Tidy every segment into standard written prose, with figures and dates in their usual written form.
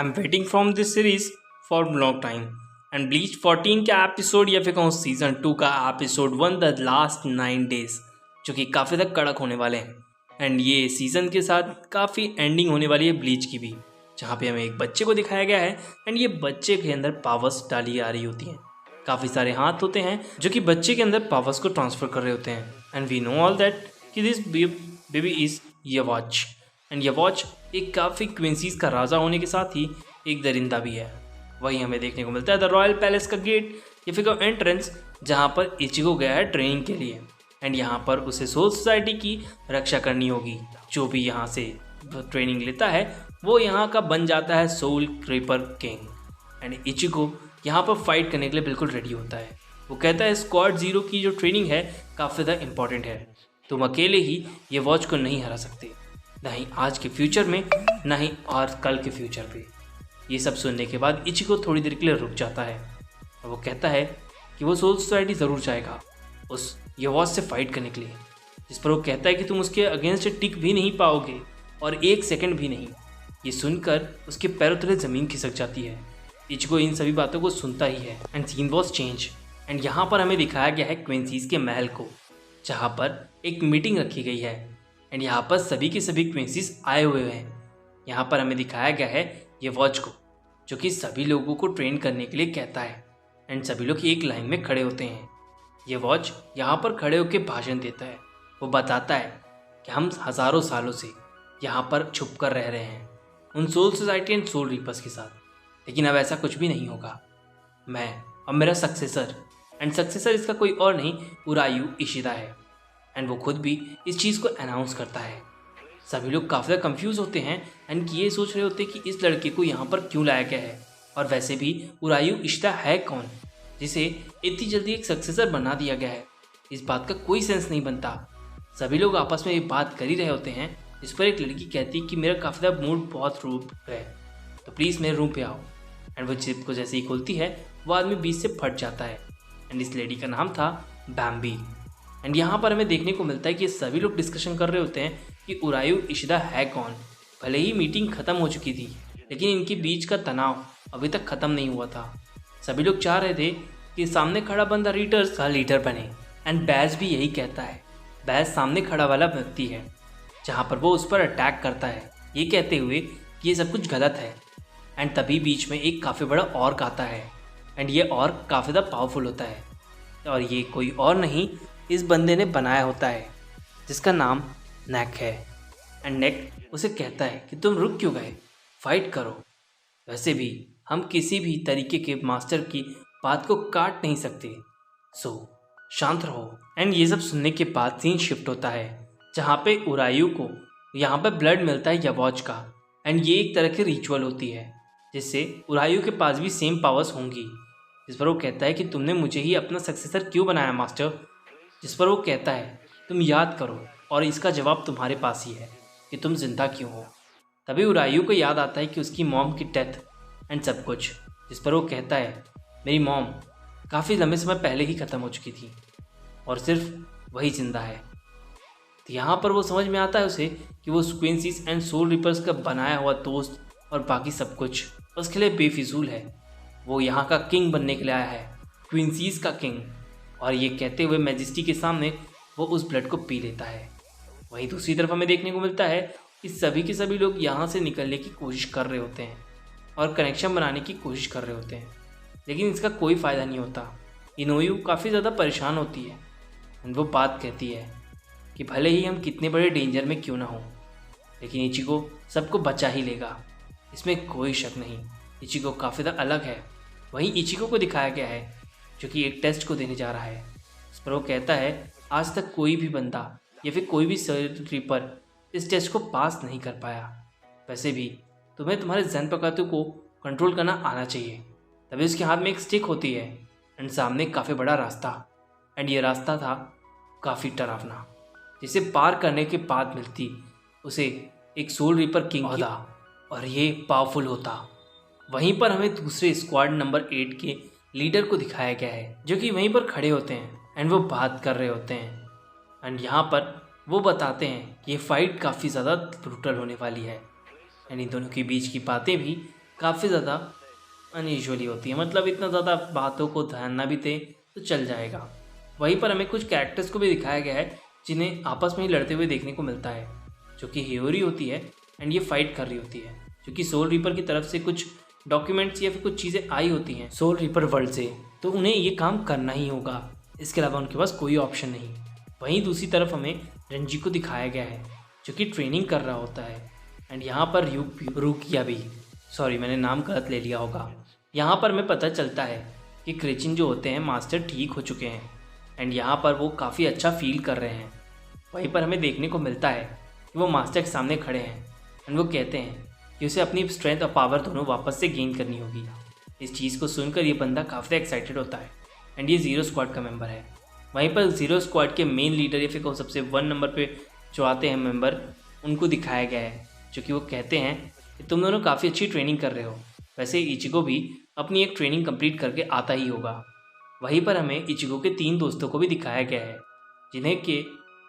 I'm waiting from this series for long time. And Bleach 14 का episode या फिर कहूँ सीजन 2 का एपिसोड 1 द लास्ट 9 डेज जो कि काफ़ी ज़्यादा कड़क होने वाले हैं। एंड ये सीज़न के साथ काफ़ी एंडिंग होने वाली है ब्लीच की भी, जहाँ पे हमें एक बच्चे को दिखाया गया है। एंड ये बच्चे के अंदर पावर्स डाली आ रही होती हैं। काफ़ी सारे हाथ होते हैं जो कि बच्चे के अंदर पावर्स को ट्रांसफ़र कर रहे होते हैं। And we know all that कि this baby is Yhwach. And Yhwach एक काफ़ी क्विंसीज का राजा होने के साथ ही एक दरिंदा भी है। वही हमें देखने को मिलता है द रॉयल पैलेस का गेट या फिर एंट्रेंस, जहाँ पर इचिगो गया है ट्रेनिंग के लिए। एंड यहाँ पर उसे सोल सोसाइटी की रक्षा करनी होगी। जो भी यहाँ से ट्रेनिंग लेता है वो यहाँ का बन जाता है soul reaper king. And Ichigo यहाँ पर फाइट करने के लिए बिल्कुल रेडी होता है। वो कहता है स्क्वाड 0 की जो ट्रेनिंग है काफ़ी ज़्यादा इंपॉर्टेंट है, तुम अकेले ही ये वॉच को नहीं हरा सकते, ना ही आज के फ्यूचर में ना ही आज कल के फ्यूचर पे। ये सब सुनने के बाद इचिगो थोड़ी देर के लिए रुक जाता है और वो कहता है कि वो सोल सोसाइटी ज़रूर जाएगा उस यवॉच से फाइट करने के लिए, जिस पर वो कहता है कि तुम उसके अगेंस्ट टिक भी नहीं पाओगे और 1 सेकंड भी नहीं। ये सुनकर उसके पैरों तले ज़मीन खिसक जाती है। इचिगो इन सभी बातों को सुनता ही है। And scene was change. And यहाँ पर हमें दिखाया गया है क्विंसीज के महल को, जहाँ पर एक मीटिंग रखी गई है। एंड यहाँ पर सभी के सभी क्विंसीज आए हुए हैं। यहाँ पर हमें दिखाया गया है ये वॉच को, जो कि सभी लोगों को ट्रेन करने के लिए कहता है। एंड सभी लोग एक लाइन में खड़े होते हैं। ये वॉच यहाँ पर खड़े होकर भाषण देता है। वो बताता है कि हम हज़ारों सालों से यहाँ पर छुप कर रह रहे हैं उन soul society and soul reapers के साथ, लेकिन अब ऐसा कुछ भी नहीं होगा। मैं अब मेरा सक्सेसर, एंड सक्सेसर इसका कोई और नहीं उरायू इशिदा है। एंड वो खुद भी इस चीज़ को अनाउंस करता है। सभी लोग काफ़ी ज़्यादा कंफ्यूज होते हैं एंड ये सोच रहे होते हैं कि इस लड़के को यहाँ पर क्यों लाया गया है, और वैसे भी उरायू इशिदा है कौन जिसे इतनी जल्दी एक सक्सेसर बना दिया गया है। इस बात का कोई सेंस नहीं बनता। सभी लोग आपस में ये बात कर ही रहे होते हैं, जिस पर एक लड़की कहती है कि मेरा काफ़ी ज़्यादा मूड बहुत रूप है, तो प्लीज़ मेरे रूम पे आओ। एंड वो जिप को जैसे ही खोलती है वो आदमी बीच से फट जाता है। एंड इस लेडी का नाम था बैम्बी। एंड यहाँ पर हमें देखने को मिलता है कि सभी लोग डिस्कशन कर रहे होते हैं कि उरायू इशिदा है कौन। भले ही मीटिंग ख़त्म हो चुकी थी, लेकिन इनके बीच का तनाव अभी तक ख़त्म नहीं हुआ था। सभी लोग चाह रहे थे कि सामने खड़ा बंदा रीटर्स का लीडर बने। एंड बैज भी यही कहता है। बैज सामने खड़ा वाला व्यक्ति है, जहाँ पर वो उस पर अटैक करता है, ये कहते हुए कि ये सब कुछ गलत है। एंड तभी बीच में एक काफ़ी बड़ा ऑर्क आता है। एंड ये ऑर्क काफ़ी ज़्यादा पावरफुल होता है, और ये कोई और नहीं इस बंदे ने बनाया होता है, जिसका नाम नेक है। एंड नेक उसे कहता है कि तुम रुक क्यों गए, फाइट करो। वैसे भी हम किसी भी तरीके के मास्टर की बात को काट नहीं सकते, सो शांत रहो। एंड ये सब सुनने के बाद सीन शिफ्ट होता है, जहाँ पे उरायू को यहाँ पे ब्लड मिलता है यवॉच का। एंड ये एक तरह की रिचुअल होती है जिससे उरायू के पास भी सेम पावर्स होंगी। जिस पर वो कहता है कि तुमने मुझे ही अपना सक्सेसर क्यों बनाया मास्टर। जिस पर वो कहता है तुम याद करो, और इसका जवाब तुम्हारे पास ही है कि तुम जिंदा क्यों हो। तभी उरायू को याद आता है कि उसकी मॉम की डेथ एंड सब कुछ। जिस पर वो कहता है मेरी मॉम काफ़ी लंबे समय पहले ही ख़त्म हो चुकी थी और सिर्फ वही जिंदा है। तो यहाँ पर वो समझ में आता है उसे कि वो क्विंसीज एंड सोल रिपर्स का बनाया हुआ दोस्त और बाकी सब कुछ उसके लिए बेफिजूल है। वो यहाँ का किंग बनने के लिए आया है, क्विंसीज का किंग। और ये कहते हुए मैजेस्टी के सामने वो उस ब्लड को पी लेता है। वहीं दूसरी तरफ हमें देखने को मिलता है कि सभी के सभी लोग यहाँ से निकलने की कोशिश कर रहे होते हैं और कनेक्शन बनाने की कोशिश कर रहे होते हैं, लेकिन इसका कोई फ़ायदा नहीं होता। इनोयू काफ़ी ज़्यादा परेशान होती है। वो बात कहती है कि भले ही हम कितने बड़े डेंजर में क्यों ना हो, लेकिन इचिगो सबको बचा ही लेगा, इसमें कोई शक नहीं। इचिगो काफ़ी ज़्यादा अलग है। वहीं इचिगो को दिखाया गया है जो कि एक टेस्ट को देने जा रहा है। इस पर वो कहता है आज तक कोई भी बंदा या फिर कोई भी सोल रीपर इस टेस्ट को पास नहीं कर पाया। वैसे भी तुम्हें तुम्हारे जहन पकातों को कंट्रोल करना आना चाहिए। तभी उसके हाथ में एक स्टिक होती है एंड सामने काफ़ी बड़ा रास्ता। एंड ये रास्ता था काफ़ी डरावना, जिसे पार करने के बाद मिलती उसे एक सोल रीपर किंग होता और ये पावरफुल होता। वहीं पर हमें दूसरे स्क्वाड नंबर 8 के लीडर को दिखाया गया है, जो कि वहीं पर खड़े होते हैं एंड वो बात कर रहे होते हैं। एंड यहाँ पर वो बताते हैं कि ये फाइट काफ़ी ज़्यादा ब्रूटल होने वाली है। एंड इन दोनों के बीच की बातें भी काफ़ी ज़्यादा अनयूजुअली होती है, मतलब इतना ज़्यादा बातों को ध्यान ना भी दे तो चल जाएगा। वहीं पर हमें कुछ कैरेक्टर्स को भी दिखाया गया है जिन्हें आपस में ही लड़ते हुए देखने को मिलता है, जो कि हियोरी होती है एंड ये फाइट कर रही होती है, जो कि सोल रीपर की तरफ से कुछ डॉक्यूमेंट्स या फिर कुछ चीज़ें आई होती हैं सोल रीपर वर्ल्ड से, तो उन्हें ये काम करना ही होगा, इसके अलावा उनके पास कोई ऑप्शन नहीं। वहीं दूसरी तरफ हमें रंजी को दिखाया गया है जो कि ट्रेनिंग कर रहा होता है एंड यहाँ पर रूकिया भी, सॉरी मैंने नाम गलत ले लिया होगा। यहाँ पर हमें पता चलता है कि क्रेचिन जो होते हैं मास्टर ठीक हो चुके हैं एंड यहाँ पर वो काफ़ी अच्छा फील कर रहे हैं। वहीं पर हमें देखने को मिलता है कि वो मास्टर के सामने खड़े हैं एंड वो कहते हैं कि उसे अपनी स्ट्रेंथ और पावर दोनों वापस से गेन करनी होगी। इस चीज़ को सुनकर ये बंदा काफ़ी एक्साइटेड होता है एंड ये ज़ीरो स्क्वाड का मेंबर है। वहीं पर ज़ीरो स्क्वाड के मेन लीडर या फिर कौन सबसे 1 नंबर पे जो आते हैं मेंबर, उनको दिखाया गया है, जो कि वो कहते हैं कि तुम दोनों काफ़ी अच्छी ट्रेनिंग कर रहे हो। वैसे इचिगो भी अपनी एक ट्रेनिंग कंप्लीट करके आता ही होगा। वहीं पर हमें इचिगो के 3 दोस्तों को भी दिखाया गया है जिन्हें के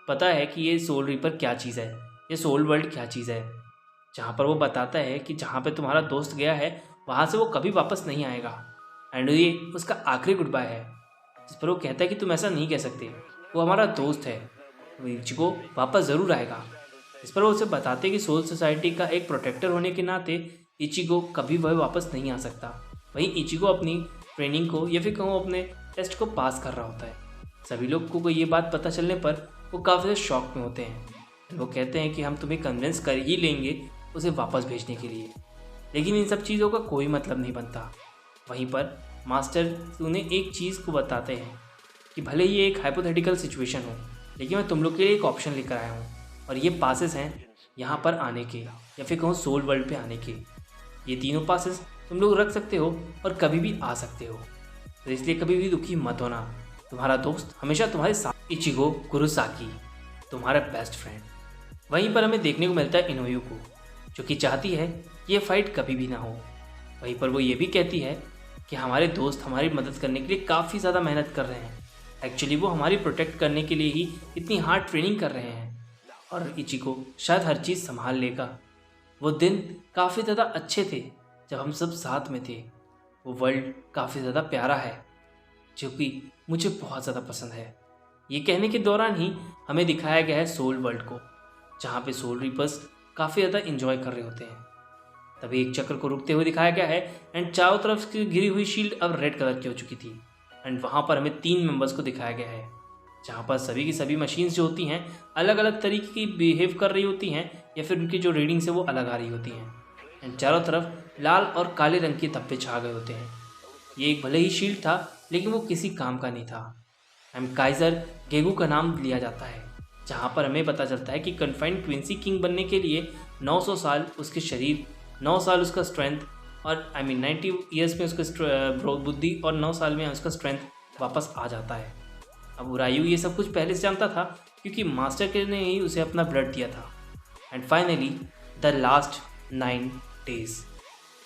पता है कि ये सोल रीपर क्या चीज़ है, ये सोल वर्ल्ड क्या चीज़ है, जहाँ पर वो बताता है कि जहाँ पे तुम्हारा दोस्त गया है वहाँ से वो कभी वापस नहीं आएगा एंड ये उसका आखिरी गुड बाय है। जिस पर वो कहता है कि तुम ऐसा नहीं कह सकते, वो हमारा दोस्त है, वो इचिगो वापस ज़रूर आएगा। इस पर वो उसे बताते कि सोल सोसाइटी का एक प्रोटेक्टर होने के नाते इचिगो कभी वह वापस नहीं आ सकता। वहीं इचिगो अपनी ट्रेनिंग को या फिर कहूँ अपने टेस्ट को पास कर रहा होता है। सभी लोग को ये बात पता चलने पर वो काफ़ी ज़्यादा शॉक में होते हैं। वो कहते हैं कि हम तुम्हें कन्विंस कर ही लेंगे उसे वापस भेजने के लिए, लेकिन इन सब चीज़ों का कोई मतलब नहीं बनता। वहीं पर मास्टर उन्हें एक चीज़ को बताते हैं कि भले ही एक हाइपोथेटिकल सिचुएशन हो, लेकिन मैं तुम लोग के लिए एक ऑप्शन लेकर आया हूँ और ये पासेस हैं यहाँ पर आने के या फिर कहूँ सोल वर्ल्ड पे आने के। ये तीनों पासेस तुम लोग रख सकते हो और कभी भी आ सकते हो, तो इसलिए कभी भी दुखी मत होना। तुम्हारा दोस्त हमेशा तुम्हारे साथ, इचिगो कुरोसाकी, तुम्हारा बेस्ट फ्रेंड। वहीं पर हमें देखने को मिलता है इनोयू को, जो कि चाहती है कि ये फाइट कभी भी ना हो। वहीं पर वो ये भी कहती है कि हमारे दोस्त हमारी मदद करने के लिए काफ़ी ज़्यादा मेहनत कर रहे हैं। एक्चुअली वो हमारी प्रोटेक्ट करने के लिए ही इतनी हार्ड ट्रेनिंग कर रहे हैं और इचिगो शायद हर चीज़ संभाल लेगा। वो दिन काफ़ी ज़्यादा अच्छे थे जब हम सब साथ में थे। वो वर्ल्ड काफ़ी ज़्यादा प्यारा है, जो कि मुझे बहुत ज़्यादा पसंद है। ये कहने के दौरान ही हमें दिखाया गया है सोल वर्ल्ड को, जहाँ पे सोल रीपर्स काफ़ी ज़्यादा इंजॉय कर रहे होते हैं। तभी एक चक्र को रुकते हुए दिखाया गया है एंड चारों तरफ की घिरी हुई शील्ड अब रेड कलर की हो चुकी थी एंड वहाँ पर हमें 3 मेंबर्स को दिखाया गया है, जहाँ पर सभी की सभी मशीन्स जो होती हैं अलग अलग तरीके की बिहेव कर रही होती हैं या फिर उनकी जो रीडिंग्स है वो अलग आ रही होती हैं एंड चारों तरफ लाल और काले रंग के धब्बे छा गए होते हैं। ये एक भले ही शील्ड था लेकिन वो किसी काम का नहीं था। एंड काइजर गेगू का नाम लिया जाता है, जहाँ पर हमें पता चलता है कि कन्फाइंड क्विंसी किंग बनने के लिए 900 साल उसके शरीर, 9 साल उसका स्ट्रेंथ और 90 ईयर्स में उसका बुद्धि और 9 साल में उसका स्ट्रेंथ वापस आ जाता है। अब उरायू ये सब कुछ पहले से जानता था क्योंकि मास्टर के ने ही उसे अपना ब्लड दिया था। And finally the last 9 days,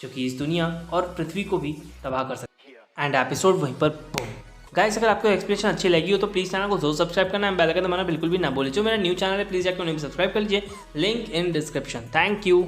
जो कि इस दुनिया और पृथ्वी को भी तबाह कर सकते हैं। एंड एपिसोड वहीं पर बूम। गाइस, अगर आपको एक्सप्लेनेशन अच्छी लगी हो तो प्लीज़ चैनल को जरूर सब्सक्राइब करना है, बेल आइकन दबाना बिल्कुल भी ना भूलिए। जो मेरा न्यू चैनल है प्लीज़ जाकर उन्हें भी सब्सक्राइब कर लीजिए, link in description. Thank you.